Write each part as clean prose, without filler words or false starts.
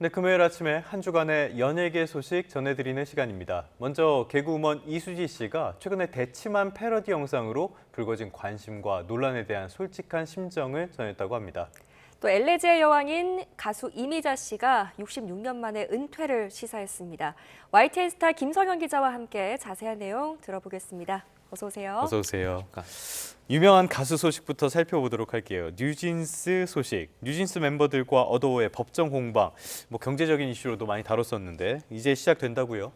네, 금요일 아침에 한 주간의 연예계 소식 전해드리는 시간입니다. 먼저 개그우먼 이수지 씨가 최근에 대치만 패러디 영상으로 불거진 관심과 논란에 대한 솔직한 심정을 전했다고 합니다. 또 엘레지의 여왕인 가수 이미자 씨가 66년 만에 은퇴를 시사했습니다. YTN 스타 김성현 기자와 함께 자세한 내용 들어보겠습니다. 어서 오세요. 어서 오세요. 유명한 가수 소식부터 살펴보도록 할게요. 뉴진스 소식. 뉴진스 멤버들과 어도어의 법정 공방. 경제적인 이슈로도 많이 다뤘었는데 이제 시작된다고요?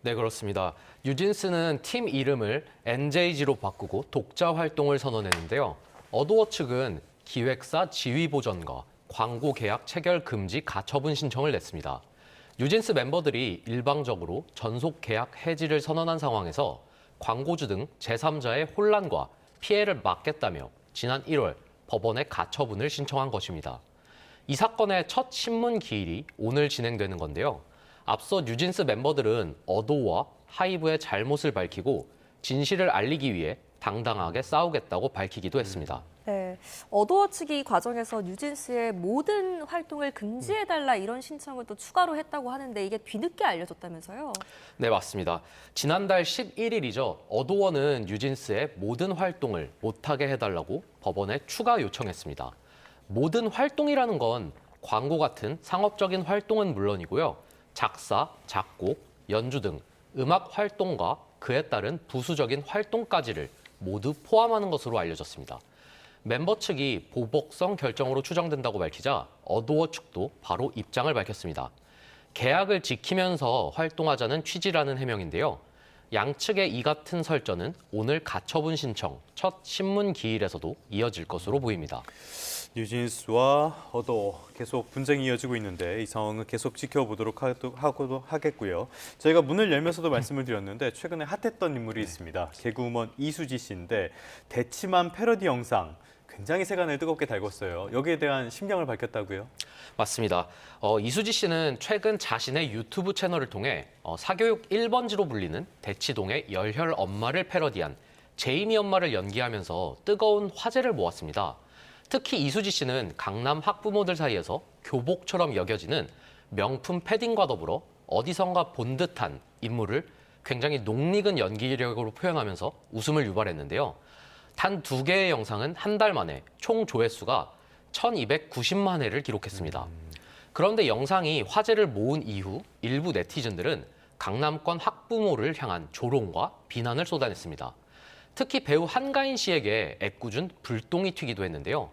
네, 그렇습니다. 뉴진스는 팀 이름을 NJG로 바꾸고 독자 활동을 선언했는데요. 어도어 측은 기획사 지위 보전과 광고 계약 체결 금지 가처분 신청을 냈습니다. 뉴진스 멤버들이 일방적으로 전속 계약 해지를 선언한 상황에서 광고주 등 제3자의 혼란과 피해를 막겠다며 지난 1월 법원에 가처분을 신청한 것입니다. 이 사건의 첫 신문 기일이 오늘 진행되는 건데요. 앞서 뉴진스 멤버들은 어도어와 하이브의 잘못을 밝히고 진실을 알리기 위해 당당하게 싸우겠다고 밝히기도 했습니다. 네, 어도어 측이 이 과정에서 뉴진스의 모든 활동을 금지해달라 이런 신청을 또 추가로 했다고 하는데 이게 뒤늦게 알려졌다면서요? 네, 맞습니다. 지난달 11일이죠. 어도어는 뉴진스의 모든 활동을 못하게 해달라고 법원에 추가 요청했습니다. 모든 활동이라는 건 광고 같은 상업적인 활동은 물론이고요. 작사, 작곡, 연주 등 음악 활동과 그에 따른 부수적인 활동까지를 모두 포함하는 것으로 알려졌습니다. 멤버 측이 보복성 결정으로 추정된다고 밝히자 어도어 측도 바로 입장을 밝혔습니다. 계약을 지키면서 활동하자는 취지라는 해명인데요. 양측의 이 같은 설전은 오늘 가처분 신청 첫 신문 기일에서도 이어질 것으로 보입니다. 뉴진스와 어도어 계속 분쟁이 이어지고 있는데 이 상황은 계속 지켜보도록 하겠고요. 저희가 문을 열면서도 말씀을 드렸는데 최근에 핫했던 인물이 있습니다. 개그우먼 이수지 씨인데 대치만 패러디 영상 굉장히 세간을 뜨겁게 달궜어요. 여기에 대한 심경을 밝혔다고요? 맞습니다. 이수지 씨는 최근 자신의 유튜브 채널을 통해 사교육 1번지로 불리는 대치동의 열혈 엄마를 패러디한 제이미 엄마를 연기하면서 뜨거운 화제를 모았습니다. 특히 이수지 씨는 강남 학부모들 사이에서 교복처럼 여겨지는 명품 패딩과 더불어 어디선가 본 듯한 인물을 굉장히 낯익은 연기력으로 표현하면서 웃음을 유발했는데요. 단 2개의 영상은 한 달 만에 총 조회수가 1290만 회를 기록했습니다. 그런데 영상이 화제를 모은 이후 일부 네티즌들은 강남권 학부모를 향한 조롱과 비난을 쏟아냈습니다. 특히 배우 한가인 씨에게 애꿎은 불똥이 튀기도 했는데요.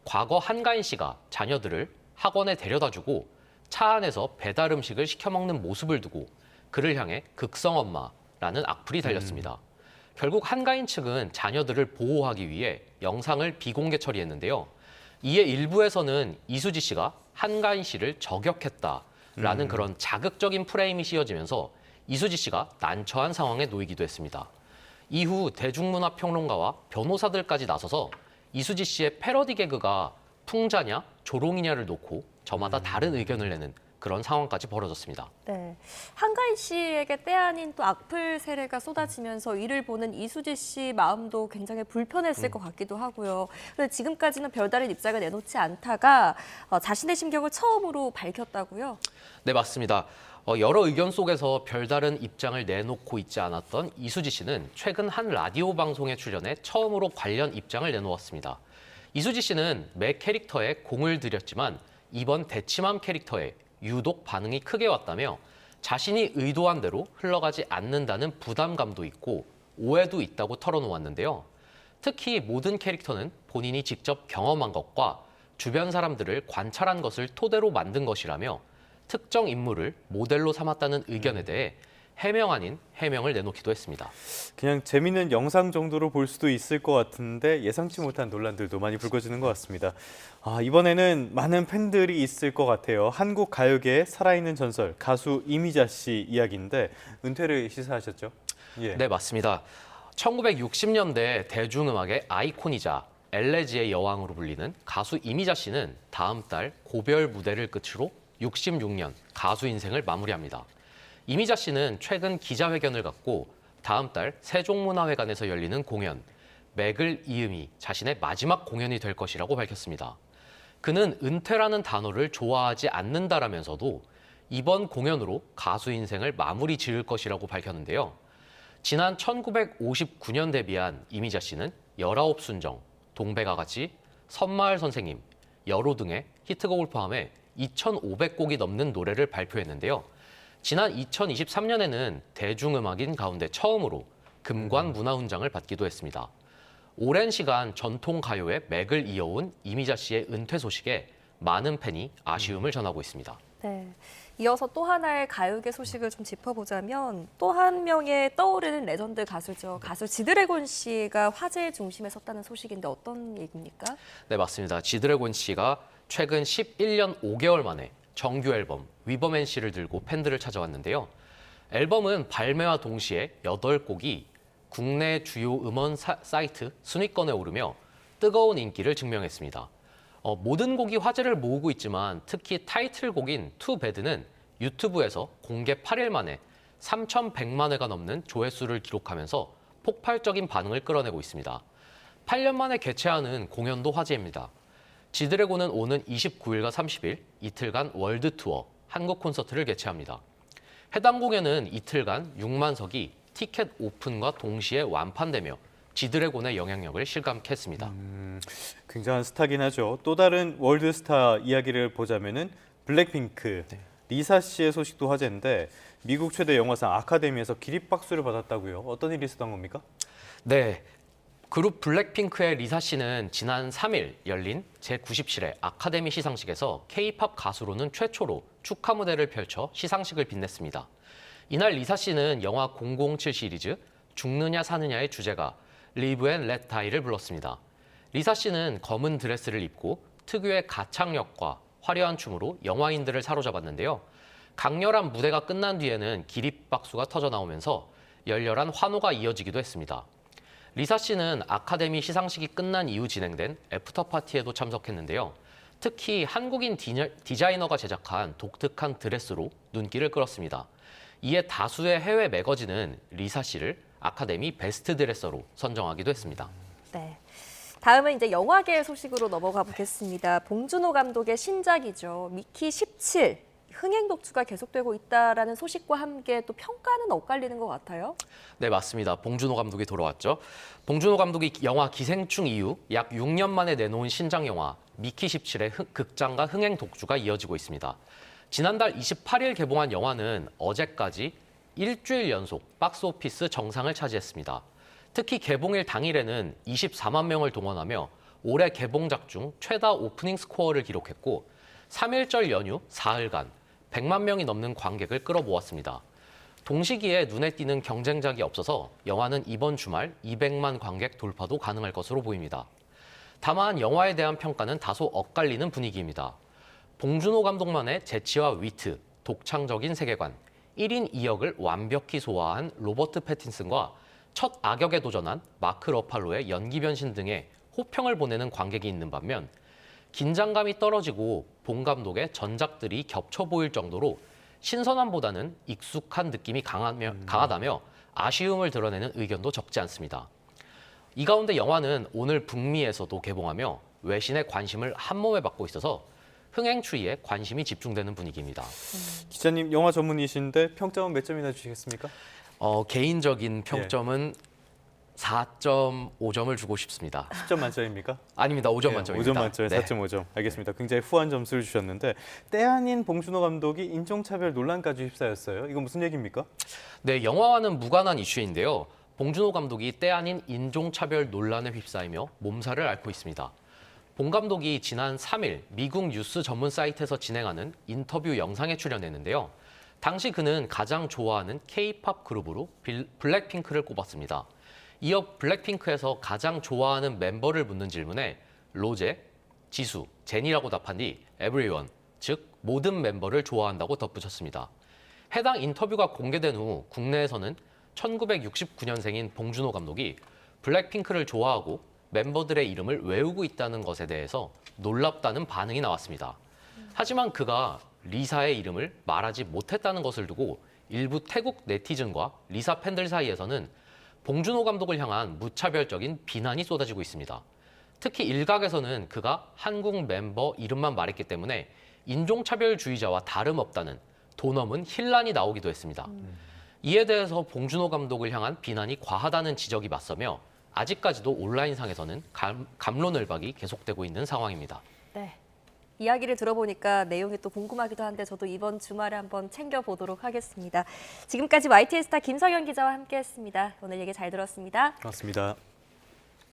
과거 한가인 씨가 자녀들을 학원에 데려다주고 차 안에서 배달 음식을 시켜 먹는 모습을 두고 그를 향해 극성엄마라는 악플이 달렸습니다. 결국 한가인 측은 자녀들을 보호하기 위해 영상을 비공개 처리했는데요. 이에 일부에서는 이수지 씨가 한가인 씨를 저격했다라는 그런 자극적인 프레임이 씌워지면서 이수지 씨가 난처한 상황에 놓이기도 했습니다. 이후 대중문화평론가와 변호사들까지 나서서 이수지 씨의 패러디 개그가 풍자냐 조롱이냐를 놓고 저마다 다른 의견을 내는 그런 상황까지 벌어졌습니다. 네, 한가인 씨에게 때 아닌 또 악플 세례가 쏟아지면서 이를 보는 이수지 씨 마음도 굉장히 불편했을 것 같기도 하고요. 그런데 지금까지는 별다른 입장을 내놓지 않다가 자신의 심경을 처음으로 밝혔다고요? 네, 맞습니다. 여러 의견 속에서 별다른 입장을 내놓고 있지 않았던 이수지 씨는 최근 한 라디오 방송에 출연해 처음으로 관련 입장을 내놓았습니다. 이수지 씨는 매 캐릭터에 공을 들였지만 이번 대치맘 캐릭터에 유독 반응이 크게 왔다며 자신이 의도한 대로 흘러가지 않는다는 부담감도 있고 오해도 있다고 털어놓았는데요. 특히 모든 캐릭터는 본인이 직접 경험한 것과 주변 사람들을 관찰한 것을 토대로 만든 것이라며 특정 인물을 모델로 삼았다는 의견에 대해 해명 아닌 해명을 내놓기도 했습니다. 그냥 재미있는 영상 정도로 볼 수도 있을 것 같은데 예상치 못한 논란들도 많이 불거지는 것 같습니다. 이번에는 많은 팬들이 있을 것 같아요. 한국 가요계의 살아있는 전설, 가수 이미자 씨 이야기인데 은퇴를 시사하셨죠? 예. 네, 맞습니다. 1960년대 대중음악의 아이콘이자 엘레지의 여왕으로 불리는 가수 이미자 씨는 다음 달 고별 무대를 끝으로 66년 가수 인생을 마무리합니다. 이미자 씨는 최근 기자회견을 갖고 다음 달 세종문화회관에서 열리는 공연 맥을 이음이 자신의 마지막 공연이 될 것이라고 밝혔습니다. 그는 은퇴라는 단어를 좋아하지 않는다라면서도 이번 공연으로 가수 인생을 마무리 지을 것이라고 밝혔는데요. 지난 1959년 데뷔한 이미자 씨는 19순정, 동백아가씨, 섬마을 선생님, 여로 등의 히트곡을 포함해 2,500곡이 넘는 노래를 발표했는데요. 지난 2023년에는 대중음악인 가운데 처음으로 금관 문화훈장을 받기도 했습니다. 오랜 시간 전통 가요의 맥을 이어온 이미자 씨의 은퇴 소식에 많은 팬이 아쉬움을 전하고 있습니다. 네. 이어서 또 하나의 가요계 소식을 좀 짚어보자면 또 한 명의 떠오르는 레전드 가수죠. 가수 지드래곤 씨가 화제의 중심에 섰다는 소식인데 어떤 얘기입니까? 네, 맞습니다. 지드래곤 씨가 최근 11년 5개월 만에 정규 앨범 위버맨 씨를 들고 팬들을 찾아왔는데요. 앨범은 발매와 동시에 8곡이 국내 주요 음원 사이트 순위권에 오르며 뜨거운 인기를 증명했습니다. 모든 곡이 화제를 모으고 있지만 특히 타이틀곡인 투 배드는 유튜브에서 공개 8일 만에 3,100만 회가 넘는 조회수를 기록하면서 폭발적인 반응을 끌어내고 있습니다. 8년 만에 개최하는 공연도 화제입니다. 지드래곤은 오는 29일과 30일 이틀간 월드 투어 한국 콘서트를 개최합니다. 해당 공연은 이틀간 6만 석이 티켓 오픈과 동시에 완판되며 지드래곤의 영향력을 실감했습니다. 굉장한 스타긴 하죠. 또 다른 월드스타 이야기를 보자면은 블랙핑크 리사 씨의 소식도 화제인데 미국 최대 영화상 아카데미에서 기립박수를 받았다고요. 어떤 일이 있었던 겁니까? 네, 그룹 블랙핑크의 리사 씨는 지난 3일 열린 제97회 아카데미 시상식에서 K-팝 가수로는 최초로 축하 무대를 펼쳐 시상식을 빛냈습니다. 이날 리사 씨는 영화 007 시리즈 죽느냐 사느냐의 주제가 Live and Let Die를 불렀습니다. 리사 씨는 검은 드레스를 입고 특유의 가창력과 화려한 춤으로 영화인들을 사로잡았는데요. 강렬한 무대가 끝난 뒤에는 기립박수가 터져 나오면서 열렬한 환호가 이어지기도 했습니다. 리사 씨는 아카데미 시상식이 끝난 이후 진행된 애프터 파티에도 참석했는데요. 특히 한국인 디자이너가 제작한 독특한 드레스로 눈길을 끌었습니다. 이에 다수의 해외 매거진은 리사 씨를 아카데미 베스트 드레서로 선정하기도 했습니다. 네. 다음은 이제 영화계 소식으로 넘어가 보겠습니다. 봉준호 감독의 신작이죠. 미키 17. 흥행 독주가 계속되고 있다라는 소식과 함께 또 평가는 엇갈리는 것 같아요. 네, 맞습니다. 봉준호 감독이 돌아왔죠. 봉준호 감독이 영화 기생충 이후 약 6년 만에 내놓은 신작 영화 미키 17의 극장과 흥행 독주가 이어지고 있습니다. 지난달 28일 개봉한 영화는 어제까지 일주일 연속 박스오피스 정상을 차지했습니다. 특히 개봉일 당일에는 24만 명을 동원하며 올해 개봉작 중 최다 오프닝 스코어를 기록했고 3일절 연휴 사흘간 100만 명이 넘는 관객을 끌어모았습니다. 동시기에 눈에 띄는 경쟁작이 없어서 영화는 이번 주말 200만 관객 돌파도 가능할 것으로 보입니다. 다만 영화에 대한 평가는 다소 엇갈리는 분위기입니다. 봉준호 감독만의 재치와 위트, 독창적인 세계관, 1인 2역을 완벽히 소화한 로버트 패틴슨과 첫 악역에 도전한 마크 러팔로의 연기 변신 등의 호평을 보내는 관객이 있는 반면 긴장감이 떨어지고 봉 감독의 전작들이 겹쳐 보일 정도로 신선함보다는 익숙한 느낌이 강하다며 아쉬움을 드러내는 의견도 적지 않습니다. 이 가운데 영화는 오늘 북미에서도 개봉하며 외신의 관심을 한몸에 받고 있어서 흥행 추이에 관심이 집중되는 분위기입니다. 기자님 영화 전문이신데 평점은 몇 점이나 주시겠습니까? 개인적인 평점은 4.5점을 주고 싶습니다. 10점 만점입니까? 아닙니다. 5점 만점입니다. 5점 만점에 네. 4.5점. 알겠습니다. 굉장히 후한 점수를 주셨는데 때 아닌 봉준호 감독이 인종차별 논란까지 휩싸였어요. 이건 무슨 얘기입니까? 네, 영화와는 무관한 이슈인데요. 봉준호 감독이 때 아닌 인종차별 논란에 휩싸이며 몸살을 앓고 있습니다. 봉 감독이 지난 3일 미국 뉴스 전문 사이트에서 진행하는 인터뷰 영상에 출연했는데요. 당시 그는 가장 좋아하는 K-팝 그룹으로 블랙핑크를 꼽았습니다. 이어 블랙핑크에서 가장 좋아하는 멤버를 묻는 질문에 로제, 지수, 제니라고 답한 뒤 everyone, 즉 모든 멤버를 좋아한다고 덧붙였습니다. 해당 인터뷰가 공개된 후 국내에서는 1969년생인 봉준호 감독이 블랙핑크를 좋아하고 멤버들의 이름을 외우고 있다는 것에 대해서 놀랍다는 반응이 나왔습니다. 하지만 그가 리사의 이름을 말하지 못했다는 것을 두고 일부 태국 네티즌과 리사 팬들 사이에서는 봉준호 감독을 향한 무차별적인 비난이 쏟아지고 있습니다. 특히 일각에서는 그가 한국 멤버 이름만 말했기 때문에 인종차별주의자와 다름없다는 돈 없는 힐난이 나오기도 했습니다. 이에 대해서 봉준호 감독을 향한 비난이 과하다는 지적이 맞서며 아직까지도 온라인상에서는 갑론을박이 계속되고 있는 상황입니다. 네. 이야기를 들어보니까 내용이 또 궁금하기도 한데 저도 이번 주말에 한번 챙겨보도록 하겠습니다. 지금까지 YTN 스타 김성현 기자와 함께했습니다. 오늘 얘기 잘 들었습니다. 고맙습니다.